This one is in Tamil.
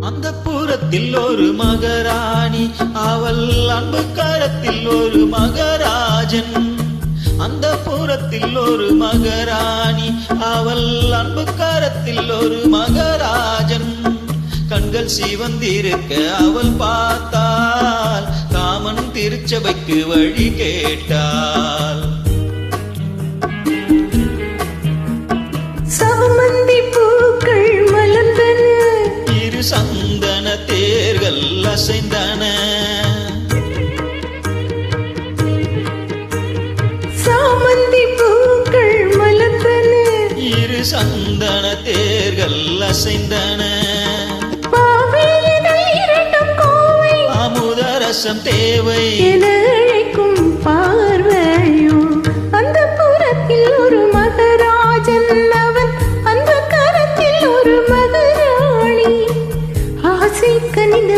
அந்த புறத்தில் ஒரு மகராணி, அவள் அன்பு கரத்தில் ஒரு மகராஜன். அந்த புறத்தில் ஒரு மகராணி, அவள் அன்பு கரத்தில் ஒரு மகராஜன். கண்கள் சிவந்திருக்க அவள் பார்த்தாள், காமன் திருச்சபைக்கு வழி கேட்டாள். சாமந்தி பூக்கள் மலர்ந்தன, இரு சந்தன தேர்கள் அசைந்தன. சாமந்தி பூக்கள் மலர்ந்தன, இரு சந்தன தேர்கள் அசைந்தன. பாவையிதழ் இரண்டும் கோவை, அமுதரசம் தேவை என அழைக்கும் பார்வையோ. அந்த புறத்தில் ஒரு மகராஜன், அவன் அன்பு கரத்தில் ஒரு மகராணி. ஆசை கனிந்த